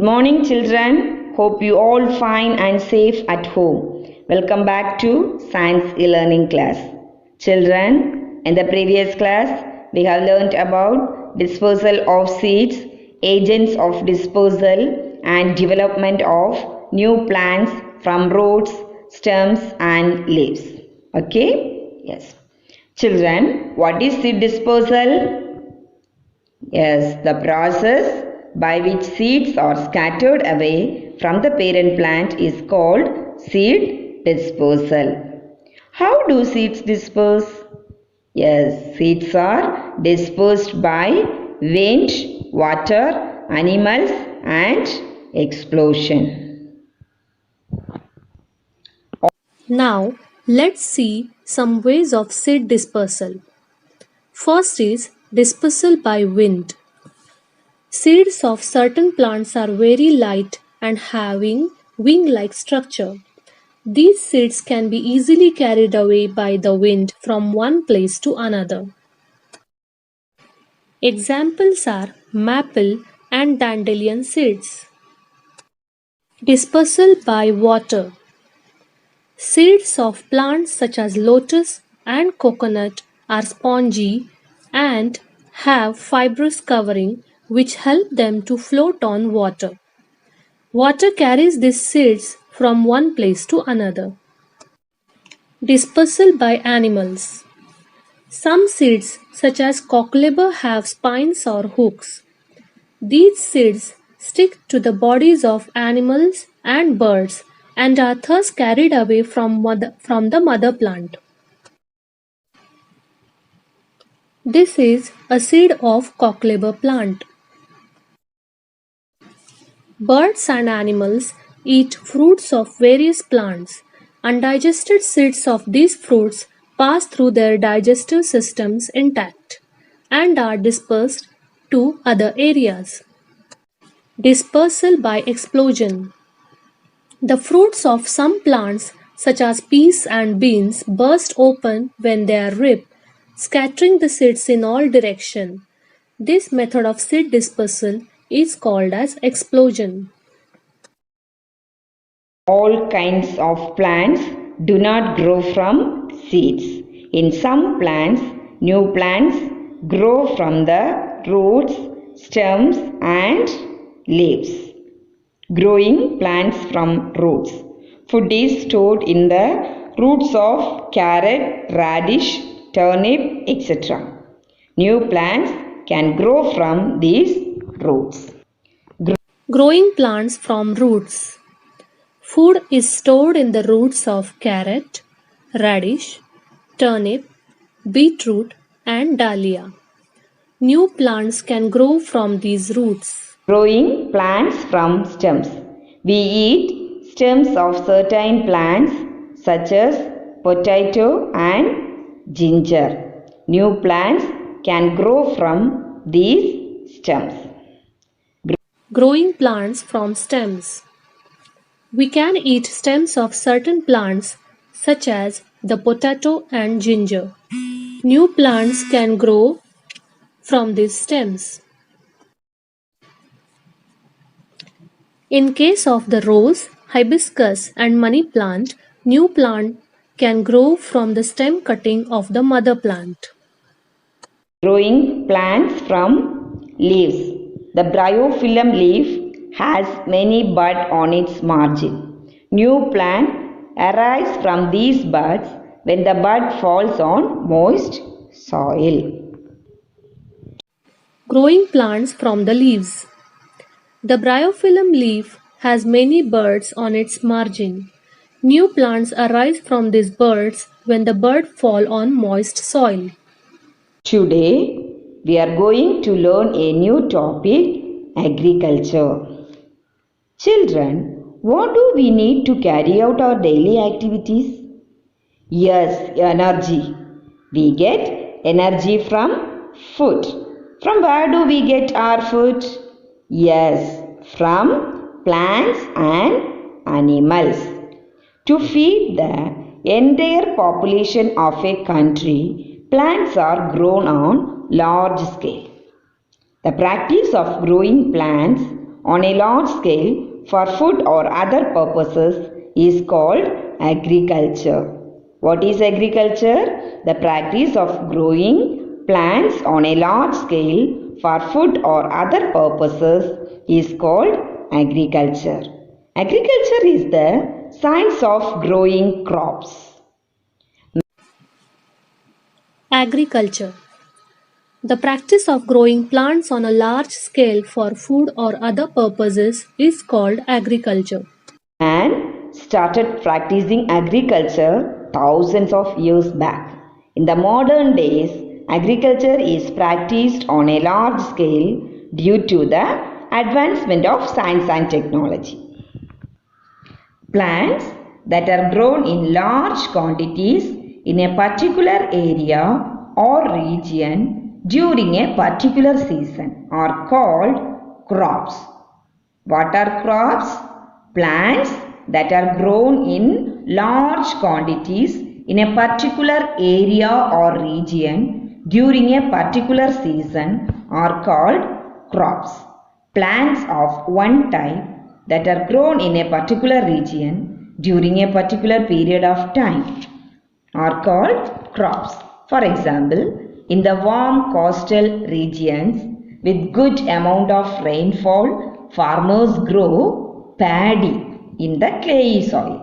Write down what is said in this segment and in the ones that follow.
morning, children. Hope you all fine and safe at home. Welcome back to Science e-learning class. Children, in the previous class, we have learnt about dispersal of seeds, agents of dispersal, and development of new plants from roots, stems, and leaves. Okay? Yes. Children, what is seed dispersal? Yes, the process by which seeds are scattered away from the parent plant is called seed dispersal. How do seeds disperse? Yes, seeds are dispersed by wind, water, animals and explosion. Now, let's see some ways of seed dispersal. First is dispersal by wind. Seeds of certain plants are very light and having wing-like structure. These seeds can be easily carried away by the wind from one place to another. Examples are maple and dandelion seeds. Dispersal by water. Seeds of plants such as lotus and coconut are spongy and have fibrous covering which help them to float on water. Water carries these seeds from one place to another. Dispersal by animals. Some seeds such as cockleber have spines or hooks. These seeds stick to the bodies of animals and birds and are thus carried away from the mother plant. This is a seed of cockleber plant. Birds and animals eat fruits of various plants. Undigested seeds of these fruits pass through their digestive systems intact and are dispersed to other areas. Dispersal by explosion. The fruits of some plants, such as peas and beans, burst open when they are ripe, scattering the seeds in all directions. This method of seed dispersal is called as explosion. All kinds of plants do not grow from seeds. In some plants, new plants grow from the roots, stems, and leaves. Growing plants from roots. Food is stored in the roots of carrot, radish, turnip, etc. New plants can grow from these roots. Growing plants from roots. Food is stored in the roots of carrot, radish, turnip, beetroot, and dahlia. New plants can grow from these roots. Growing plants from stems. We eat stems of certain plants such as potato and ginger. New plants can grow from these stems. Growing plants from stems. We can eat stems of certain plants such as the potato and ginger. New plants can grow from these stems. In case of the rose, hibiscus and money plant, new plant can grow from the stem cutting of the mother plant. Growing plants from leaves. The bryophyllum leaf has many buds on its margin. New plant arise from these buds when the bud falls on moist soil. Growing plants from the leaves. The bryophyllum leaf has many buds on its margin. New plants arise from these buds when the buds fall on moist soil. Today, we are going to learn a new topic, agriculture. Children, what do we need to carry out our daily activities? Yes, energy. We get energy from food. From where do we get our food? Yes, from plants and animals. To feed the entire population of a country, plants are grown on large scale. The practice of growing plants on a large scale for food or other purposes is called agriculture. What is agriculture? The practice of growing plants on a large scale for food or other purposes is called agriculture. Agriculture is the science of growing crops. Agriculture. The practice of growing plants on a large scale for food or other purposes is called agriculture. Man started practicing agriculture thousands of years back. In the modern days, agriculture is practiced on a large scale due to the advancement of science and technology. Plants that are grown in large quantities in a particular area or region during a particular season are called crops. What are crops? Plants that are grown in large quantities in a particular area or region during a particular season are called crops. Plants of one type that are grown in a particular region during a particular period of time are called crops. For example, in the warm coastal regions with good amount of rainfall, farmers grow paddy in the clayey soil.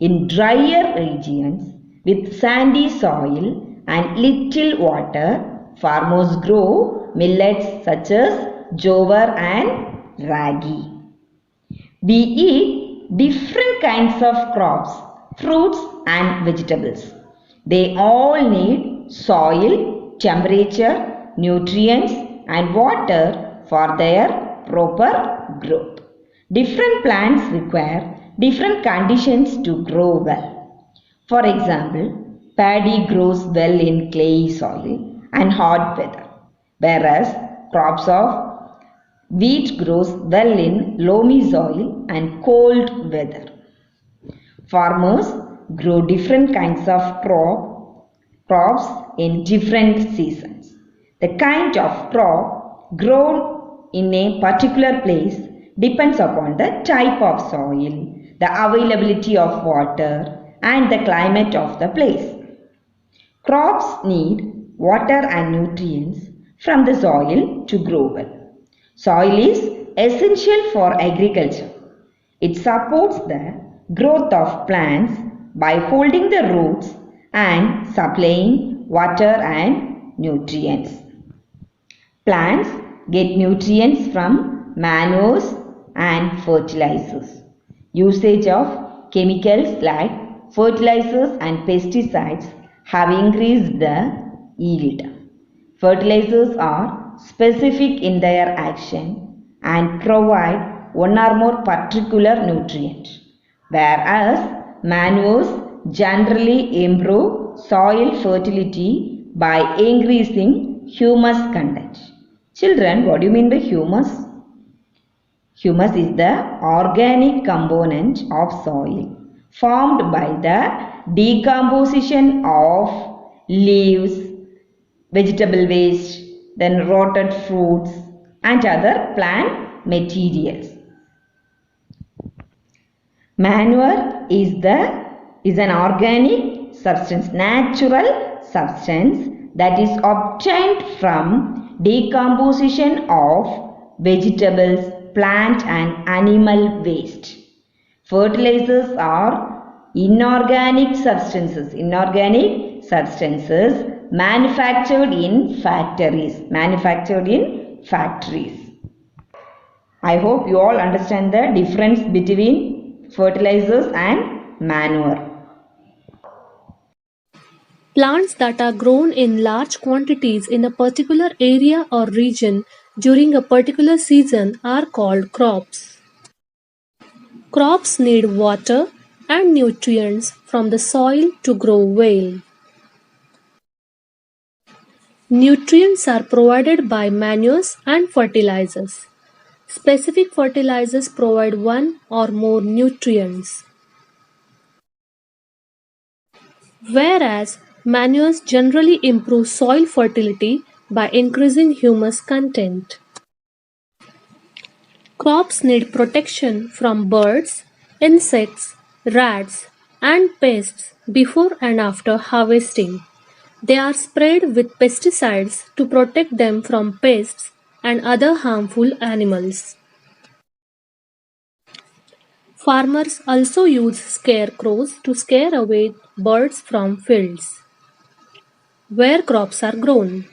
In drier regions with sandy soil and little water, farmers grow millets such as jowar and ragi. We eat different kinds of crops, fruits and vegetables. They all need soil, temperature, nutrients and water for their proper growth. Different plants require different conditions to grow well. For example, paddy grows well in clayey soil and hot weather, whereas crops of wheat grows well in loamy soil and cold weather. Farmers grow different kinds of crops in different seasons. The kind of crop grown in a particular place depends upon the type of soil, the availability of water and the climate of the place. Crops need water and nutrients from the soil to grow well. Soil is essential for agriculture. It supports the growth of plants by holding the roots and supplying water and nutrients. Plants get nutrients from manures and fertilizers. Usage of chemicals like fertilizers and pesticides have increased the yield. Fertilizers are specific in their action and provide one or more particular nutrient, whereas manures generally improve soil fertility by increasing humus content. Children, what do you mean by humus? Humus is the organic component of soil formed by the decomposition of leaves, vegetable waste, then rotted fruits and other plant materials. Manure is an organic substance, natural substance that is obtained from decomposition of vegetables, plant and animal waste. Fertilizers are inorganic substances manufactured in factories. I hope you all understand the difference between fertilizers and manure. Plants that are grown in large quantities in a particular area or region during a particular season are called crops. Crops need water and nutrients from the soil to grow well. Nutrients are provided by manures and fertilizers. Specific fertilizers provide one or more nutrients, whereas manures generally improve soil fertility by increasing humus content. Crops need protection from birds, insects, rats, and pests before and after harvesting. They are sprayed with pesticides to protect them from pests and other harmful animals. Farmers also use scarecrows to scare away birds from fields where crops are grown.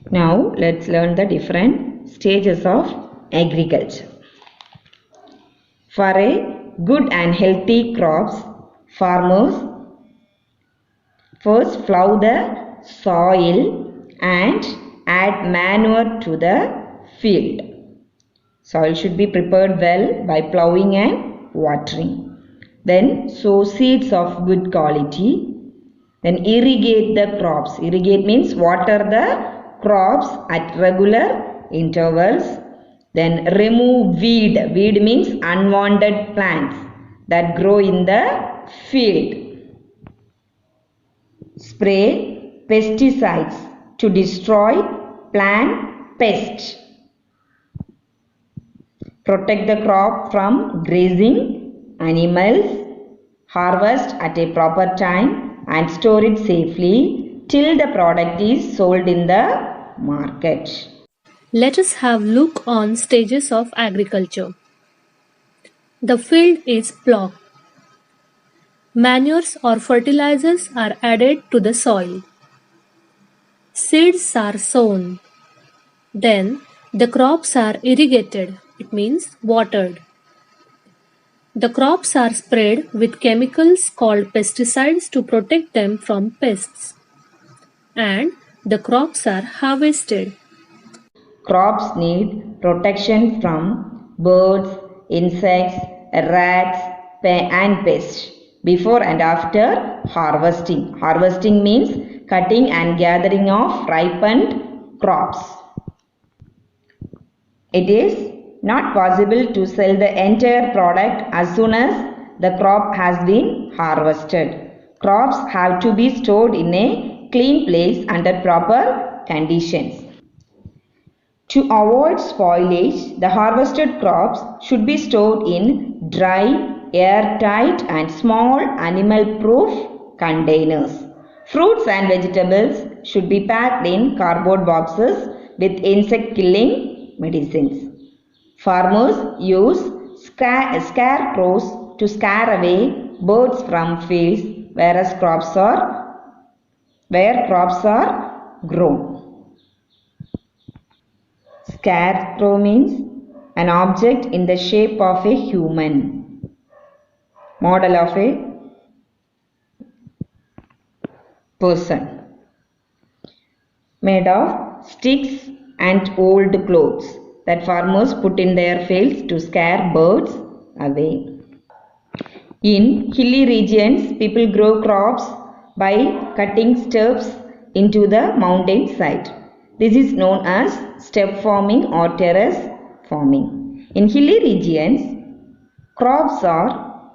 Now let's learn the different stages of agriculture. For a good and healthy crops, farmers first plough the soil and add manure to the field. Soil should be prepared well by ploughing and watering. Then sow seeds of good quality. Then irrigate the crops. Irrigate means water the crops at regular intervals. Then remove weed. Weed means unwanted plants that grow in the field. Spray pesticides to destroy plant pests. Protect the crop from grazing animals. Harvest at a proper time and store it safely till the product is sold in the market. Let us have look on stages of agriculture. The field is ploughed. Manures or fertilizers are added to the soil. Seeds are sown. Then the crops are irrigated, it means watered. The crops are sprayed with chemicals called pesticides to protect them from pests. And the crops are harvested. Crops need protection from birds, insects, rats, and pests before and after harvesting. Harvesting means cutting and gathering of ripened crops. It is not possible to sell the entire product as soon as the crop has been harvested. Crops have to be stored in a clean place under proper conditions. To avoid spoilage, the harvested crops should be stored in dry, airtight and small animal-proof containers. Fruits and vegetables should be packed in cardboard boxes with insect-killing medicines. Farmers use scarecrows to scare away birds from fields where crops are grown. Scarecrow means an object in the shape of a human, model of a person, made of sticks and old clothes that farmers put in their fields to scare birds away. In hilly regions, people grow crops by cutting steps into the mountain side. This is known as step farming or terrace farming. In hilly regions, crops are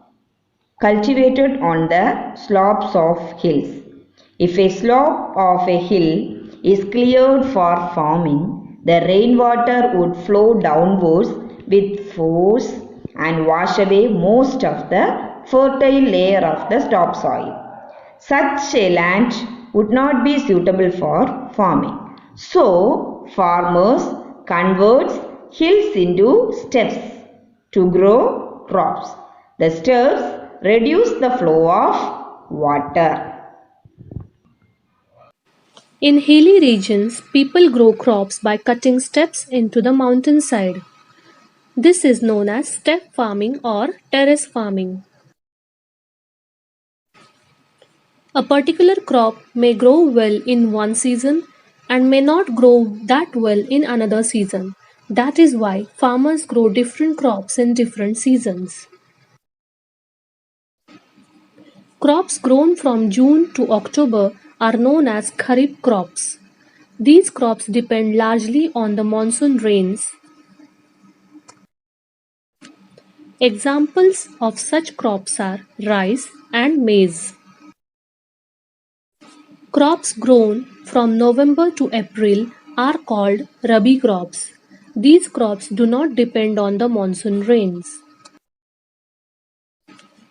cultivated on the slopes of hills. If a slope of a hill is cleared for farming, the rainwater would flow downwards with force and wash away most of the fertile layer of the topsoil. Such a land would not be suitable for farming. So, farmers convert hills into steppes to grow crops. The steppes reduce the flow of water. In hilly regions, people grow crops by cutting steps into the mountainside. This is known as step farming or terrace farming. A particular crop may grow well in one season and may not grow that well in another season. That is why farmers grow different crops in different seasons. Crops grown from June to October are known as Kharif crops. These crops depend largely on the monsoon rains. Examples of such crops are rice and maize. Crops grown from November to April are called Rabi crops. These crops do not depend on the monsoon rains.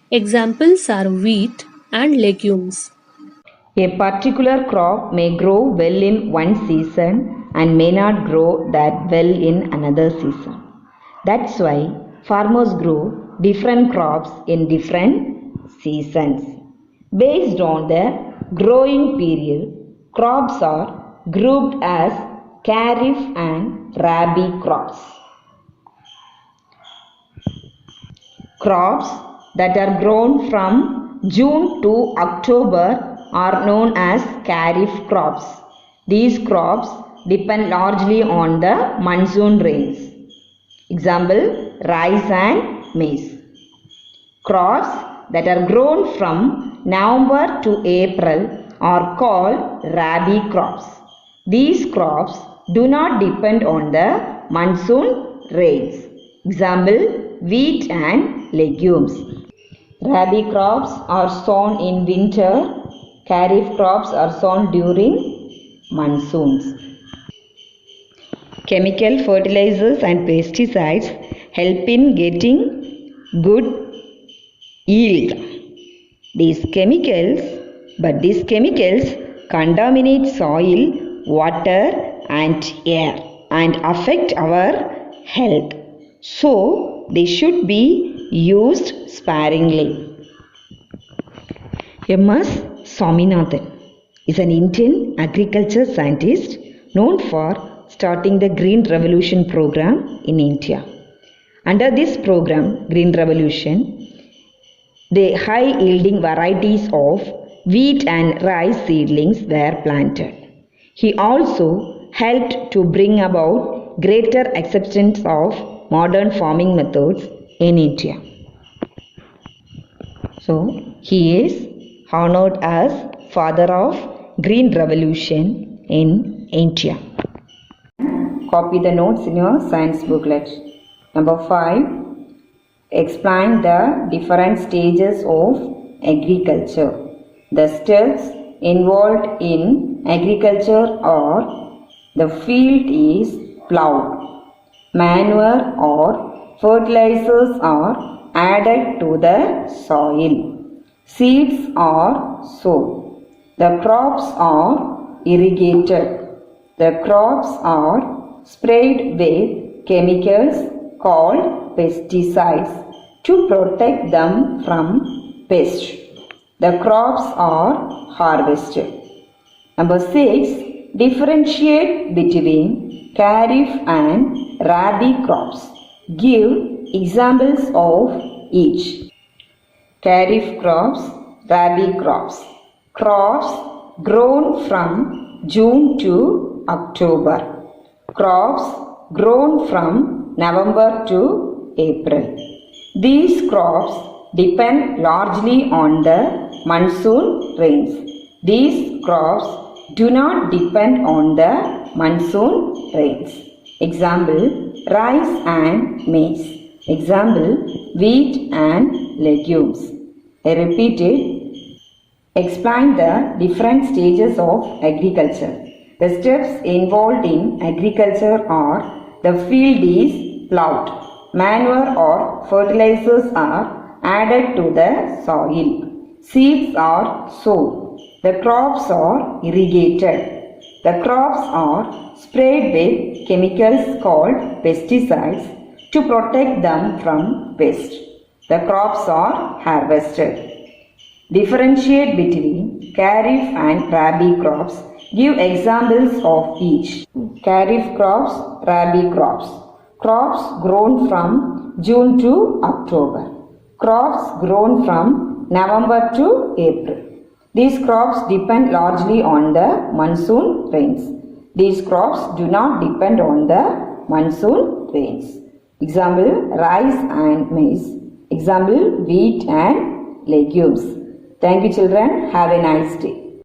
Examples are wheat and legumes. A particular crop may grow well in one season and may not grow that well in another season. That's why farmers grow different crops in different seasons. Based on their growing period, crops are grouped as kharif and rabi crops. Crops that are grown from June to October are known as kharif crops. These crops depend largely on the monsoon rains. Example, rice and maize. Crops that are grown from November to April are called rabi crops. These crops do not depend on the monsoon rains. Example, wheat and legumes. Rabi crops are sown in winter. Kharif crops are sown during monsoons. Chemical fertilizers and pesticides help in getting good yield. These chemicals contaminate soil, water and air and affect our health. So, they should be used sparingly. M.S. Swaminathan is an Indian agriculture scientist known for starting the Green Revolution program in India. Under this program, Green Revolution, the high-yielding varieties of wheat and rice seedlings were planted. He also helped to bring about greater acceptance of modern farming methods in India. So, he is honored as father of Green Revolution in India. Copy the notes in your science booklet. Number 5. Explain the different stages of agriculture. The steps involved in agriculture are: the field is plowed, manure or fertilizers are added to the soil, seeds are sown, the crops are irrigated, the crops are sprayed with chemicals called pesticides to protect them from pests. The crops are harvested. Number 6. Differentiate between kharif and rabi crops. Give examples of each. Kharif crops, rabi crops. Crops grown from June to October. Crops grown from November to April. These crops depend largely on the monsoon rains. These crops do not depend on the monsoon rains. Example, rice and maize. Example, wheat and legumes. I repeat it. Explain the different stages of agriculture. The steps involved in agriculture are: the field is plowed, manure or fertilizers are added to the soil, seeds are sown, the crops are irrigated, the crops are sprayed with chemicals called pesticides to protect them from pests, the crops are harvested. Differentiate between kharif and rabi crops. Give examples of each. Kharif crops, rabi crops. Crops grown from June to October. Crops grown from November to April. These crops depend largely on the monsoon rains. These crops do not depend on the monsoon rains. Example, rice and maize. Example, wheat and legumes. Thank you children. Have a nice day.